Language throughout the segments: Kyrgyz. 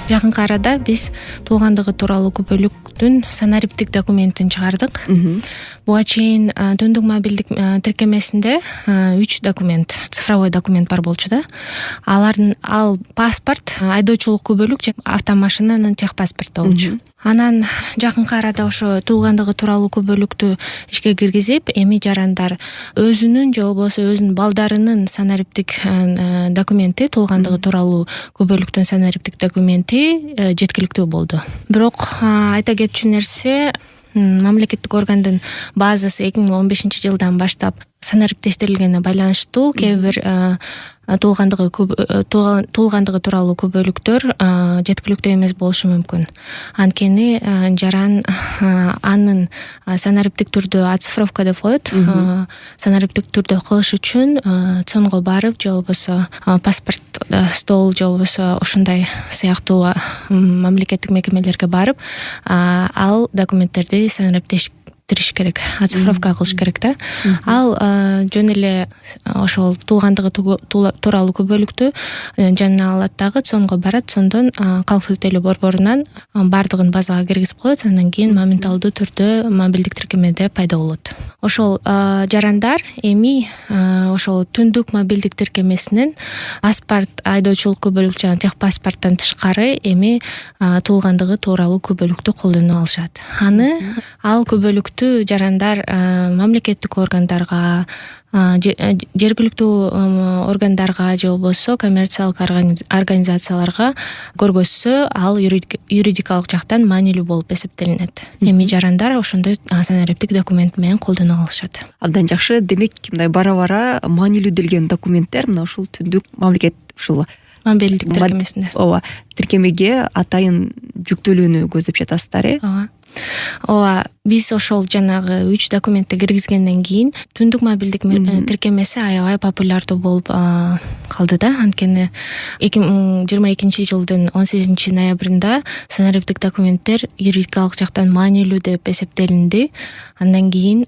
Жакынкы арада биз туулгандыгы тууралуу көбөлүктүн санариптик документин чыгардык. Буга чейин түндүк мобилдик тиркемесинде 3 документ, цифровой документ бар болчу да. Ал паспорт, айдоочулук күбөлүк же автомашинанын техпаспорту болчу. Анан жакынкы арада ошо туулгандыгы тууралуу көбөлүктү ишке киргизип, эми жарандар өзүнүн же болбосо өзүнүн балдарынын санариптик документи, туулгандыгы тууралуу көбөлүктүн санариптик документи жеткиликтүү болду. Бирок айта кетчү нерсе, мамлекеттик органдын базасы 2015-жылдан баштап санариптештирилгенине байланыштуу кээ бир туулгандыгы тууралуу көбөлүктөр жеткиликтүү эмес болушу мүмкүн. Анткени жаран анын санариптик түрдө оцифровка деп коет. Санариптик түрдө кылыш үчүн ЦОНго барып, же болбосо паспорт стол, же болбосо ошондой сыяктуу мамлекеттик мекемелерге барып, ал документтерди санариптештириш керек, оцифровка кылыш керек да. Ал жөн эле ошол туулгандыгы тууралуу көбөлүктү жанына алат дагы, ЦОНго барат, ЦОНдон калктык төлөө борборунан бардыгын базага киргизип коет, андан кийин моменталдуу түрдө мобилдик тиркемеде пайда болот. Ошол жарандар эми ошол түндүк мобилдик тиркемесинен паспорт, айдоочулук көбөлүк жана техпаспорттон тышкары эми туулгандыгы тууралуу көбөлүктү колдоно алышат. Ал көбөлүктү жарандар мамлекеттик органдарга, жергиликтүү органдарга же болбосо коммерциялык организацияларга көргөзсө, ал юридикалык жактан маанилүү болуп эсептелинет. Эми жарандар ошондой санариптик документ менен колдоно алышат. Абдан жакшы. Демек, мындай бара маанилүү делген документтер мына ушул түндүк мамлекет ушул мобилдик тиркемесинде. Ооба, тиркемеге атайын жүктөлүүнү көздөп жатасыздар, Ооба, биз ошол жанагы 3 документти киргизгенден кийин түндүк мобилдик тиркемеси аябай популярдуу болуп калды да. Анткени 2022-жылдын 18 ноябрында санариптик документтер юридикалык жактан маанилүү деп эсептелинди. Андан кийин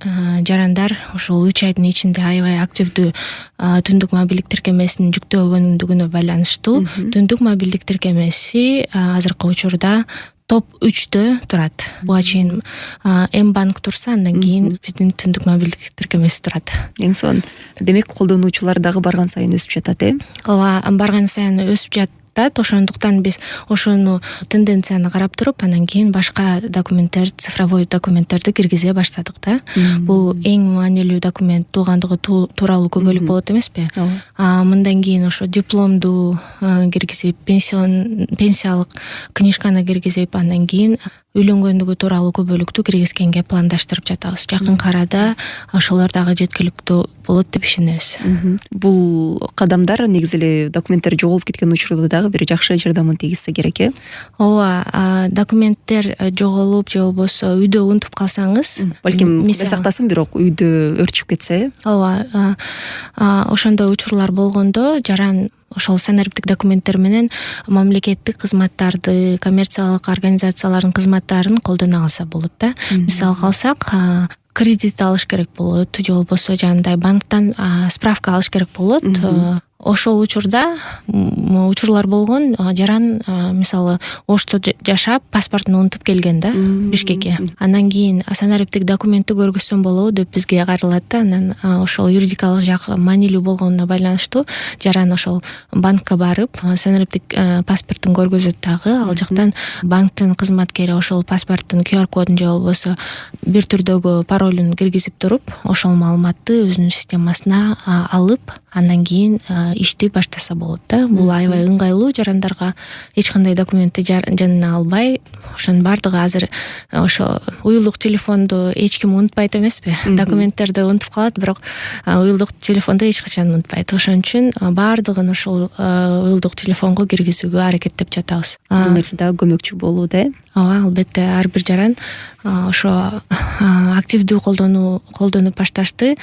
жарандар ошол 3 айдын ичинде аябай активдүү түндүк мобилдик тиркемесин жүктөгөндүгүнө байланыштуу түндүк мобилдик тиркемеси азыркы учурда топ 3-тө турат. Буга чейин М-банк турса, андан кийин биздин түндүк мобилдик тиркемеси турат. Эң сонун. Демек, колдонуучулар дагы барган сайын өсүп жатат, Ооба, барган сайын өсүп жатат. Ошондуктан биз ошону тенденцияны карап туруп, андан кийин башка документтер, цифровой документтерди киргизе баштадык да. Бул эң маанилүү документ туулгандыгы тууралуу көбөлүк болот эмеспи? Мындан кийин ошо дипломду киргизип, пенсиялык книжканы киргизип, андан кийин үйлөнгөндүгү тууралуу көбөлүктү киргизгенге пландаштырып жатабыз. Жакынкы арада ошолор дагы жеткиликтүү болот деп ишенебиз. Бул кадамдар негизи эле документтер жоголуп кеткен учурда дагы бир жакшы жардамын тийгизсе керек, Ооба, документтер жоголуп же болбосо үйдө унутуп калсаңыз, балким сактасын, бирок үйдө өрчүп кетсе, Ооба, ошондой учурлар болгондо жаран ошол санариптик документтер менен мамлекеттик кызматтарды, коммерциялык организациялардын кызматтарын колдоно алса болот да. Мисалга алсак, кредит алыш керек болот, же болбосо жандай банктан справка алыш керек болот. Ошол учурлар болгон. Жаран мисалы Ошто жашап паспортун унутуп келген да Бишкекке. Андан кийин санариптик документти көргөзсөм болобу деп бизге кайрылат да. Анан ошол юридикалык жак маанилүү болгонуна байланыштуу жаран ошол банкка барып санариптик паспортун көргөзөт дагы. Ал жактан банктын кызматкери ошол паспорттун QR кодун же болбосо бир түрдөгү паролун киргизип туруп, ошол маалыматты өзүнүн системасына алып, андан кийин ишти баштаса болот да. Бул аябай ыңгайлуу, жарандарга эч кандай документти жанына албай, ошонун бардыгы азыр ошо уюлдук телефонду эч ким унутпайт эмеспи? Документтерди унутуп калат, бирок уюлдук телефонду эч качан унутпайт. Ошон үчүн бардыгын ошол уюлдук телефонго киргизүүгө аракеттеп жатабыз. Бул нерсе дагы көмөкчү болууда, Ооба, албетте, ар бир жаран ошо активдүү колдонуп башташты.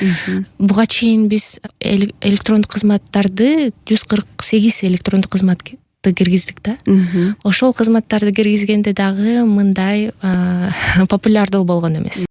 Буга чейин биз электрондук кызматтарды 148 электрондук кызматты киргиздик да. Ошол кызматтарды киргизгенде дагы мындай популярдуу болгон эмес.